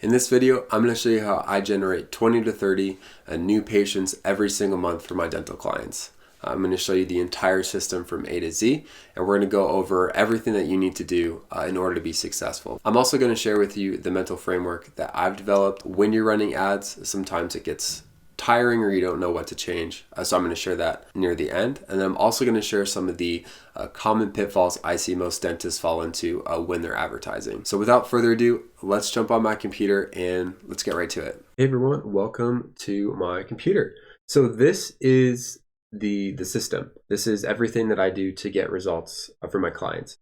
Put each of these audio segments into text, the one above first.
In this video, I'm going to show you how I generate 20 to 30 new patients every single month for my dental clients. I'm going to show you the entire system from A to Z, and we're going to go over everything that you need to do in order to be successful. I'm also going to share with you the mental framework that I've developed when you're running ads. Sometimes it gets tiring or you don't know what to change. So I'm going to share that near the end. And then I'm also going to share some of the common pitfalls I see most dentists fall into when they're advertising. So without further ado, let's jump on my computer and let's get right to it. Hey everyone, welcome to my computer. So this is the system. This is everything that I do to get results for my clients.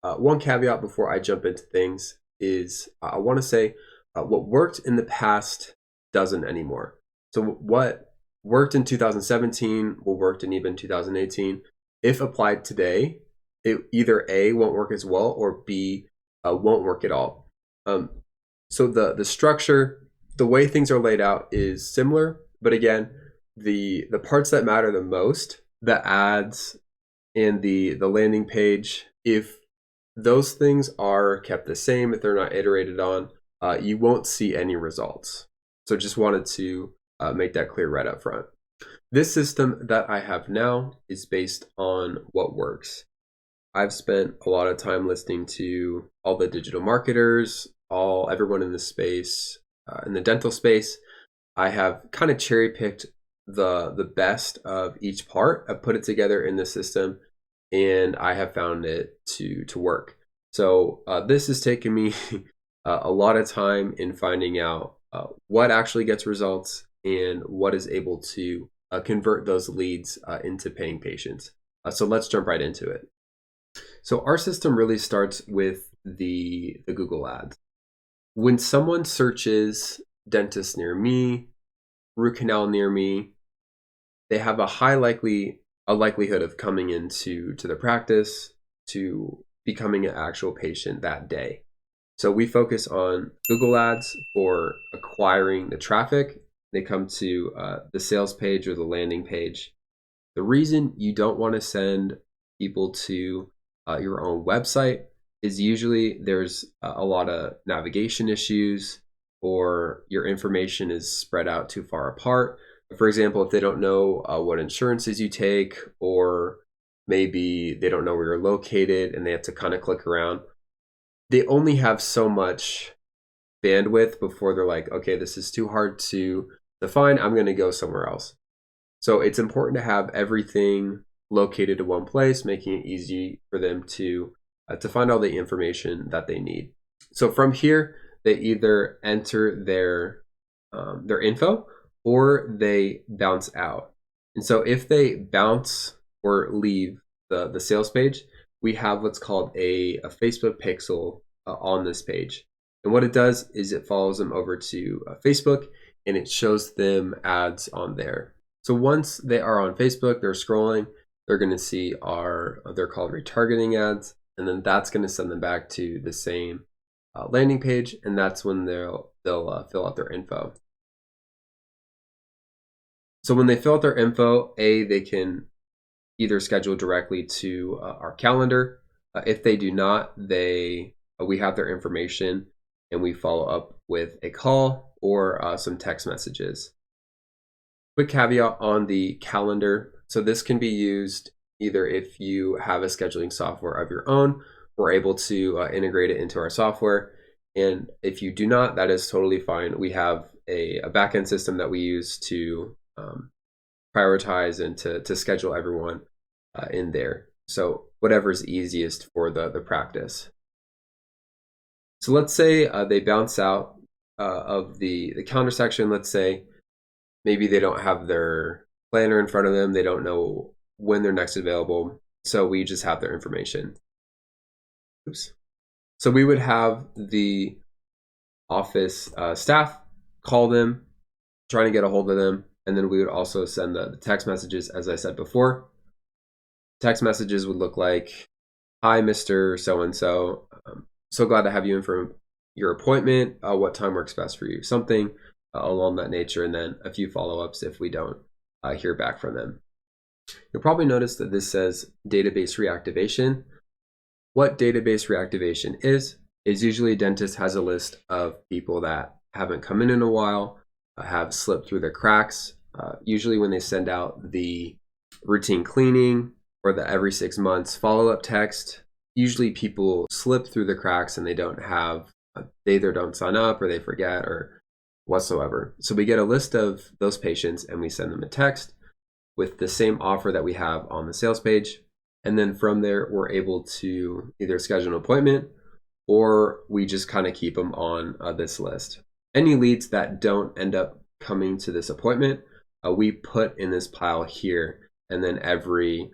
One caveat before I jump into things is I want to say what worked in the past doesn't anymore. So what worked in 2017 will work in even 2018. If applied today, it either A, won't work as well, or B, won't work at all. So the structure, the way things are laid out is similar, but again, the parts that matter the most, the ads and the landing page, if those things are kept the same, if they're not iterated on, you won't see any results. So just wanted to make that clear right up front. This system that I have now is based on what works. I've spent a lot of time listening to all the digital marketers, everyone in the space, in the dental space. I have kind of cherry picked the best of each part. I've put it together in the system and I have found it to work. So this has taken me a lot of time in finding out what actually gets results and what is able to convert those leads into paying patients. So let's jump right into it. So our system really starts with the Google ads. When someone searches dentist near me, root canal near me, they have a likelihood of coming into the practice to becoming an actual patient that day. So we focus on Google ads for acquiring the traffic. They come to the sales page or the landing page. The reason you don't want to send people to your own website is usually there's a lot of navigation issues or your information is spread out too far apart. For example, if they don't know what insurances you take, or maybe they don't know where you're located and they have to kind of click around, they only have so much bandwidth before they're like, okay, this is too hard to define, I'm going to go somewhere else. So it's important to have everything located in one place, making it easy for them to find all the information that they need. So from here, they either enter their info or they bounce out. And so if they bounce or leave the sales page, we have what's called a Facebook pixel on this page. And what it does is it follows them over to Facebook and it shows them ads on there. So once they are on Facebook, they're scrolling, they're going to see they're called retargeting ads, and then that's going to send them back to the same landing page, and that's when they'll fill out their info. So when they fill out their info, they can either schedule directly to our calendar. If they do not, we have their information and we follow up with a call or some text messages. Quick caveat on the calendar. So this can be used either if you have a scheduling software of your own, we're able to integrate it into our software. And if you do not, that is totally fine. We have a backend system that we use to prioritize and to schedule everyone in there. So whatever is easiest for the practice. So let's say they bounce out of the calendar section. Let's say maybe they don't have their planner in front of them. They don't know when they're next available. So we just have their information. Oops. So we would have the office staff call them, trying to get a hold of them. And then we would also send the text messages, as I said before. Text messages would look like, hi, Mr. So-and-so. So glad to have you in for your appointment. What time works best for you? Something along that nature, and then a few follow-ups if we don't hear back from them. You'll probably notice that this says database reactivation. What database reactivation is usually a dentist has a list of people that haven't come in a while, have slipped through the cracks. Usually when they send out the routine cleaning or the every 6 months follow-up text, usually people slip through the cracks and they either don't sign up or they forget or whatsoever. So we get a list of those patients and we send them a text with the same offer that we have on the sales page. And then from there, we're able to either schedule an appointment or we just kind of keep them on this list. Any leads that don't end up coming to this appointment, we put in this pile here. And then every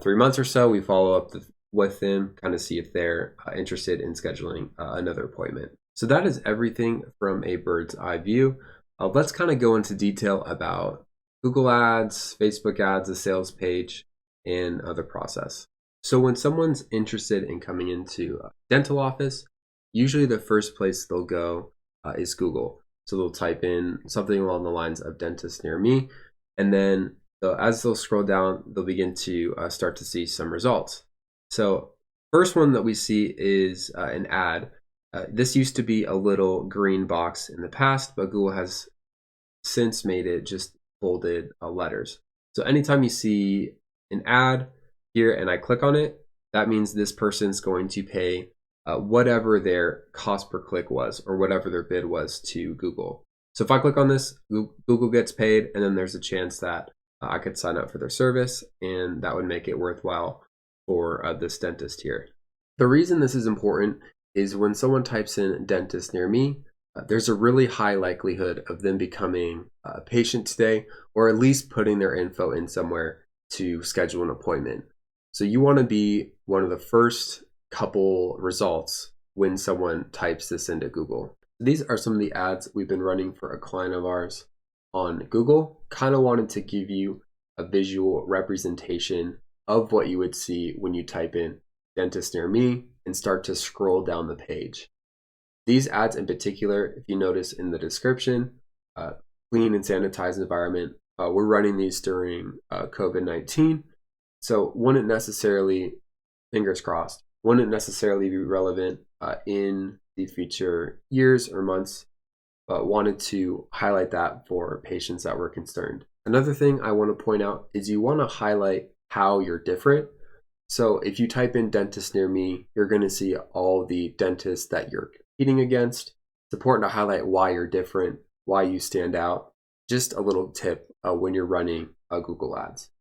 3 months or so, we follow up with them, kind of see if they're interested in scheduling another appointment. So that is everything from a bird's eye view. Let's kind of go into detail about Google Ads, Facebook ads, the sales page, and the process. So when someone's interested in coming into a dental office, usually the first place they'll go is Google. So they'll type in something along the lines of dentist near me, and then as they'll scroll down, they'll begin to start to see some results. So first one that we see is an ad. This used to be a little green box in the past, but Google has since made it just bolded letters. So anytime you see an ad here and I click on it, that means this person's going to pay whatever their cost per click was or whatever their bid was to Google. So if I click on this, Google gets paid, and then there's a chance that I could sign up for their service, and that would make it worthwhile for this dentist here. The reason this is important is when someone types in dentist near me, there's a really high likelihood of them becoming a patient today, or at least putting their info in somewhere to schedule an appointment. So you want to be one of the first couple results when someone types this into Google. These are some of the ads we've been running for a client of ours on Google. Kind of wanted to give you a visual representation of what you would see when you type in dentist near me and start to scroll down the page. These ads in particular, if you notice in the description, clean and sanitized environment, we're running these during COVID-19. So wouldn't necessarily, fingers crossed, wouldn't necessarily be relevant in the future years or months, but wanted to highlight that for patients that were concerned. Another thing I want to point out is you want to highlight how you're different. So if you type in dentist near me, you're going to see all the dentists that you're competing against. It's important to highlight why you're different, why you stand out. Just a little tip when you're running Google Ads.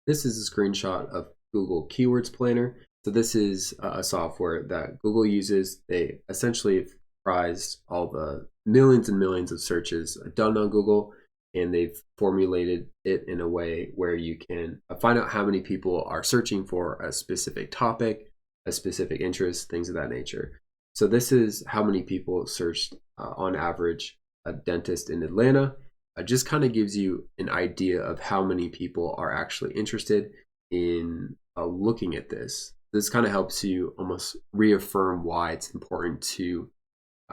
This is a screenshot of Google Keywords Planner. So this is a software that Google uses. They essentially have prized all the millions and millions of searches done on Google, and they've formulated it in a way where you can find out how many people are searching for a specific topic, a specific interest, things of that nature. So this is how many people searched on average a dentist in Atlanta. It just kind of gives you an idea of how many people are actually interested in looking at this. This kind of helps you almost reaffirm why it's important to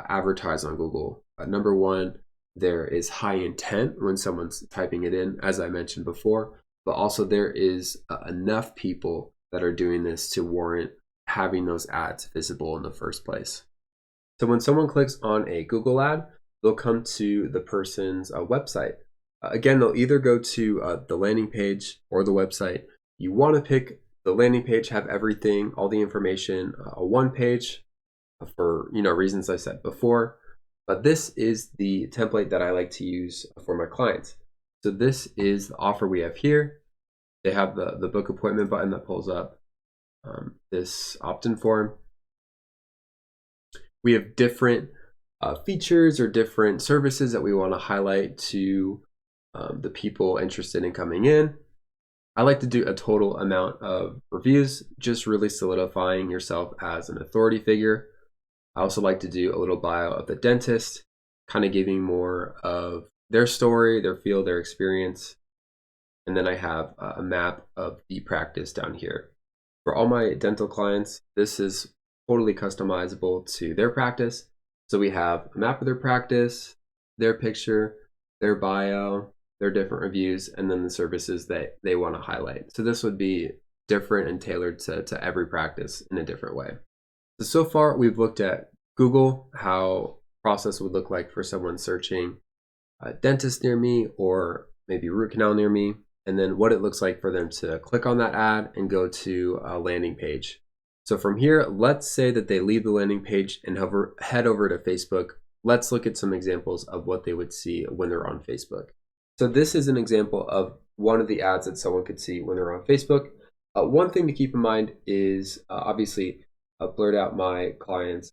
advertise on Google. Number one, there is high intent when someone's typing it in, as I mentioned before, but also there is enough people that are doing this to warrant having those ads visible in the first place. So when someone clicks on a Google ad, they'll come to the person's website. Again, they'll either go to the landing page or the website. You want to pick the landing page, have everything, all the information, a one page for reasons I said before. But this is the template that I like to use for my clients. So this is the offer we have here. They have the book appointment button that pulls up, this opt-in form. We have different features or different services that we want to highlight to the people interested in coming in. I like to do a total amount of reviews, just really solidifying yourself as an authority figure. I also like to do a little bio of the dentist, kind of giving more of their story, their field, their experience. And then I have a map of the practice down here. For all my dental clients, this is totally customizable to their practice. So we have a map of their practice, their picture, their bio, their different reviews, and then the services that they want to highlight. So this would be different and tailored to every practice in a different way. So far we've looked at Google, how process would look like for someone searching dentist near me or maybe root canal near me, and then what it looks like for them to click on that ad and go to a landing page. So from here, let's say that they leave the landing page and head over to Facebook. Let's look at some examples of what they would see when they're on Facebook. So this is an example of one of the ads that someone could see when they're on Facebook. One thing to keep in mind is obviously blurred out my client's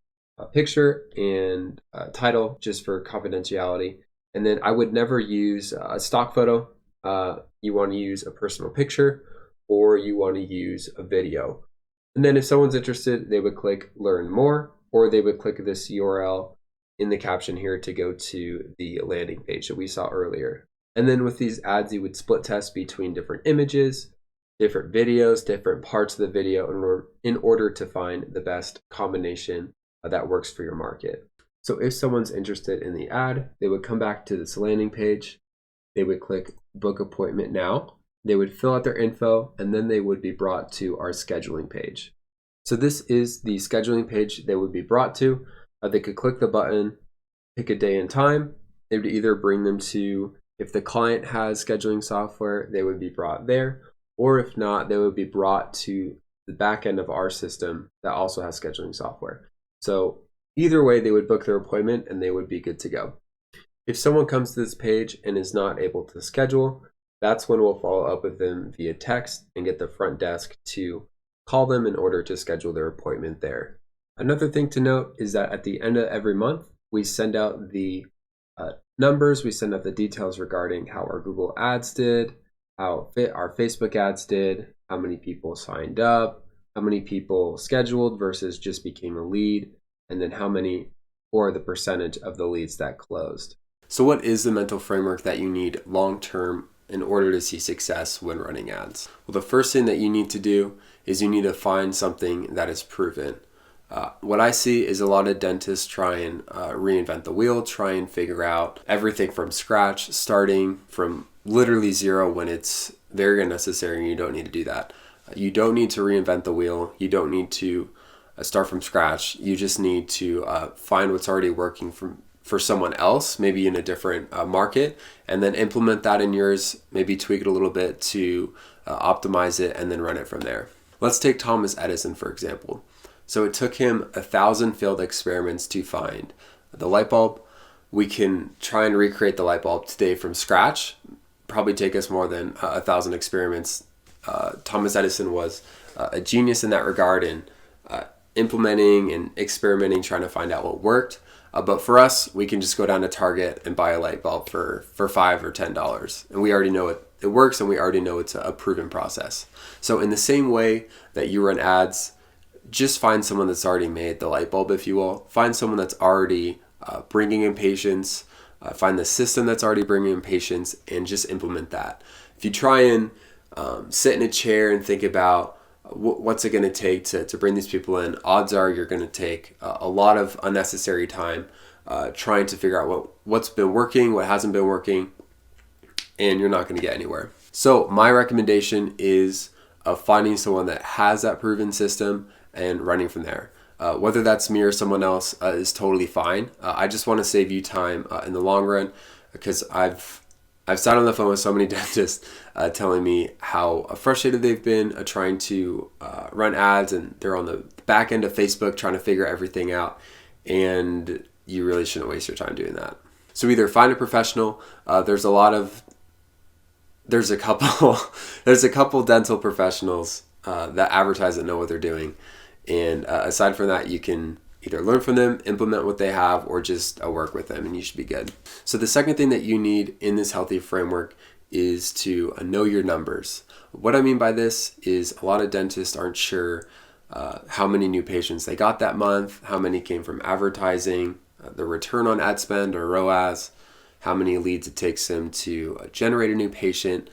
picture and title just for confidentiality. And then I would never use a stock photo. You want to use a personal picture, or you want to use a video. And then if someone's interested, they would click learn more, or they would click this URL in the caption here to go to the landing page that we saw earlier. And then with these ads, you would split test between different images, different videos, different parts of the video in order to find the best combination that works for your market. So if someone's interested in the ad, they would come back to this landing page. They would click book appointment now. They would fill out their info, and then they would be brought to our scheduling page. So this is the scheduling page they would be brought to. They could click the button, pick a day and time. It would either bring them to, if the client has scheduling software, they would be brought there. Or if not, they would be brought to the back end of our system that also has scheduling software. So either way, they would book their appointment and they would be good to go. If someone comes to this page and is not able to schedule, that's when we'll follow up with them via text and get the front desk to call them in order to schedule their appointment there. Another thing to note is that at the end of every month, we send out the numbers, we send out the details regarding how our Google ads did, how our Facebook ads did, how many people signed up, how many people scheduled versus just became a lead, and then how many or the percentage of the leads that closed. So what is the mental framework that you need long-term in order to see success when running ads? Well, the first thing that you need to do is you need to find something that is proven. What I see is a lot of dentists try and reinvent the wheel, try and figure out everything from scratch, starting from literally zero when it's very unnecessary and you don't need to do that. You don't need to reinvent the wheel. You don't need to start from scratch. You just need to find what's already working for someone else, maybe in a different market, and then implement that in yours, maybe tweak it a little bit to optimize it and then run it from there. Let's take Thomas Edison, for example. So it took him 1,000 failed experiments to find the light bulb. We can try and recreate the light bulb today from scratch. Probably take us more than 1,000 experiments. Thomas Edison was a genius in that regard in implementing and experimenting, trying to find out what worked. But for us, we can just go down to Target and buy a light bulb for $5 or $10. And we already know it works, and we already know it's a proven process. So in the same way that you run ads, just find someone that's already made the light bulb, if you will. Find someone that's already bringing in patients. Find the system that's already bringing in patients and just implement that. If you try and sit in a chair and think about what's it going to take to bring these people in, odds are you're going to take a lot of unnecessary time trying to figure out what's been working, what hasn't been working, and you're not going to get anywhere. So my recommendation is finding someone that has that proven system and running from there. Whether that's me or someone else is totally fine. I just want to save you time in the long run, because I've sat on the phone with so many dentists telling me how frustrated they've been trying to run ads, and they're on the back end of Facebook trying to figure everything out, and you really shouldn't waste your time doing that. So either find a professional. There's a couple dental professionals that advertise that know what they're doing. And aside from that, you can either learn from them, implement what they have, or just work with them, and you should be good. So the second thing that you need in this healthy framework is to know your numbers. What I mean by this is a lot of dentists aren't sure how many new patients they got that month, how many came from advertising, the return on ad spend or ROAS, how many leads it takes them to generate a new patient,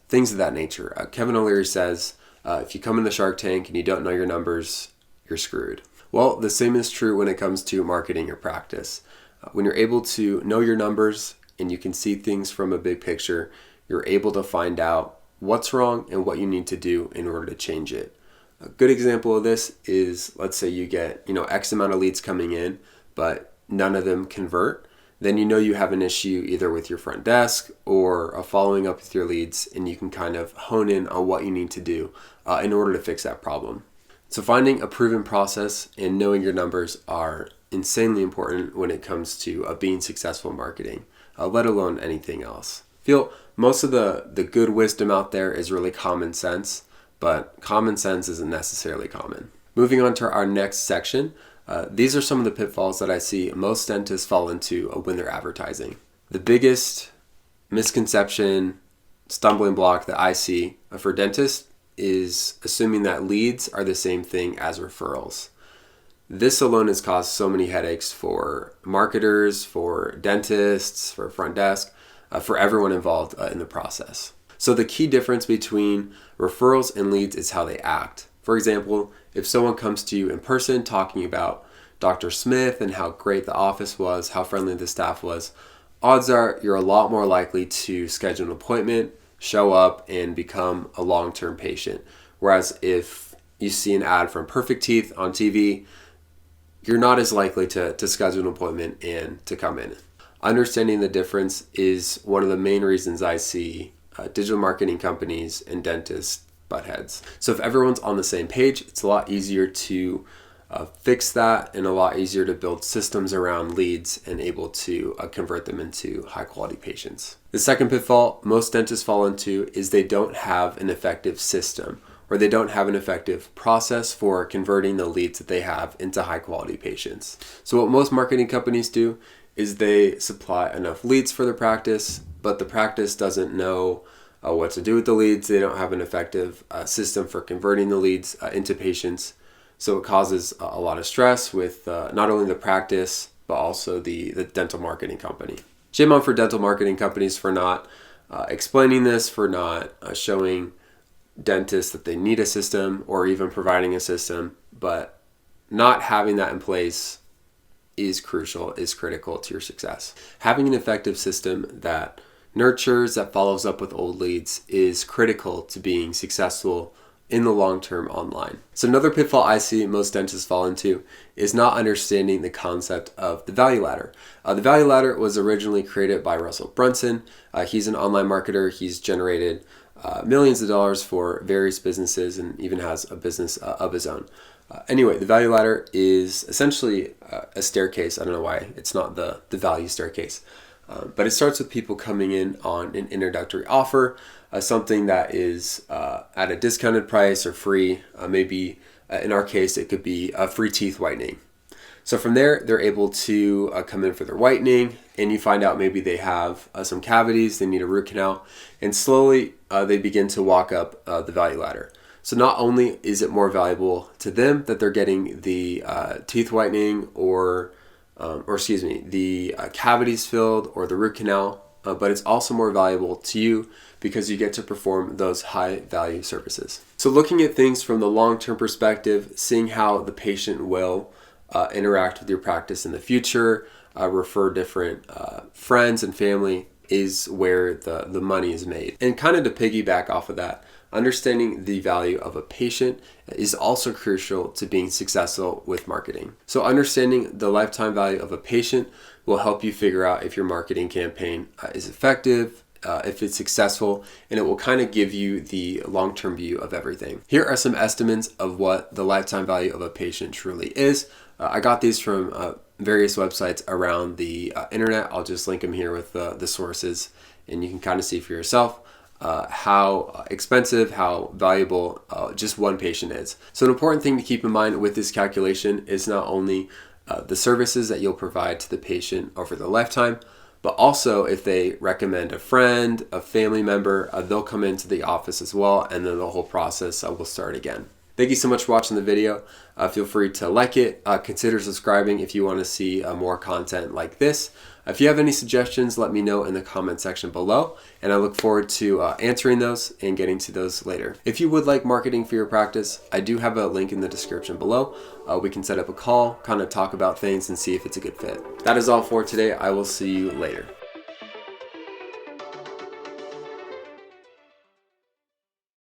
things of that nature. Kevin O'Leary says, if you come in the Shark Tank and you don't know your numbers, you're screwed. Well, the same is true when it comes to marketing your practice. When you're able to know your numbers and you can see things from a big picture, you're able to find out what's wrong and what you need to do in order to change it. A good example of this is, let's say you get X amount of leads coming in, but none of them convert, then you know you have an issue either with your front desk or following up with your leads, and you can kind of hone in on what you need to do in order to fix that problem. So finding a proven process and knowing your numbers are insanely important when it comes to being successful in marketing, let alone anything else. I feel most of the good wisdom out there is really common sense, but common sense isn't necessarily common. Moving on to our next section, these are some of the pitfalls that I see most dentists fall into when they're advertising. The biggest misconception, stumbling block that I see for dentists is assuming that leads are the same thing as referrals. This alone has caused so many headaches for marketers, for dentists, for front desk, for everyone involved in the process. So the key difference between referrals and leads is how they act. For example, if someone comes to you in person talking about Dr. Smith and how great the office was, how friendly the staff was, odds are you're a lot more likely to schedule an appointment, show up, and become a long-term patient. Whereas if you see an ad from Perfect Teeth on TV, you're not as likely to schedule an appointment and to come in. Understanding the difference is one of the main reasons I see digital marketing companies and dentists butt heads. So if everyone's on the same page, it's a lot easier to fix that and a lot easier to build systems around leads and able to convert them into high quality patients. The second pitfall most dentists fall into is they don't have an effective system, or they don't have an effective process for converting the leads that they have into high quality patients. So what most marketing companies do is they supply enough leads for the practice, but the practice doesn't know what to do with the leads. They don't have an effective system for converting the leads into patients. So it causes a lot of stress with not only the practice, but also the dental marketing company. Shame on for dental marketing companies for not explaining this, for not showing dentists that they need a system or even providing a system, but not having that in place is crucial, is critical to your success. Having an effective system that nurtures, that follows up with old leads is critical to being successful in the long term online. So another pitfall I see most dentists fall into is not understanding the concept of the value ladder. The value ladder was originally created by Russell Brunson. He's an online marketer. He's generated millions of dollars for various businesses and even has a business of his own. Anyway, the value ladder is essentially a staircase. I don't know why it's not the value staircase. But it starts with people coming in on an introductory offer, something that is at a discounted price or free. Maybe in our case, it could be a free teeth whitening. So from there, they're able to come in for their whitening, and you find out maybe they have some cavities, they need a root canal, and slowly they begin to walk up the value ladder. So not only is it more valuable to them that they're getting the teeth whitening or the cavities filled or the root canal, but it's also more valuable to you because you get to perform those high value services. So looking at things from the long-term perspective, seeing how the patient will interact with your practice in the future, refer different friends and family is where the money is made. And kind of to piggyback off of that, understanding the value of a patient is also crucial to being successful with marketing. So understanding the lifetime value of a patient will help you figure out if your marketing campaign is effective, if it's successful, and it will kind of give you the long-term view of everything. Here are some estimates of what the lifetime value of a patient truly is. I got these from various websites around the internet. I'll just link them here with the sources, and you can kind of see for yourself how expensive, how valuable just one patient is. So an important thing to keep in mind with this calculation is not only the services that you'll provide to the patient over the lifetime, but also if they recommend a friend, a family member, they'll come into the office as well, and then the whole process will start again. Thank you so much for watching the video. Feel free to like it. Consider subscribing if you want to see more content like this. If you have any suggestions, let me know in the comment section below, and I look forward to answering those and getting to those later. If you would like marketing for your practice, I do have a link in the description below. We can set up a call, kind of talk about things and see if it's a good fit. That is all for today. I will see you later.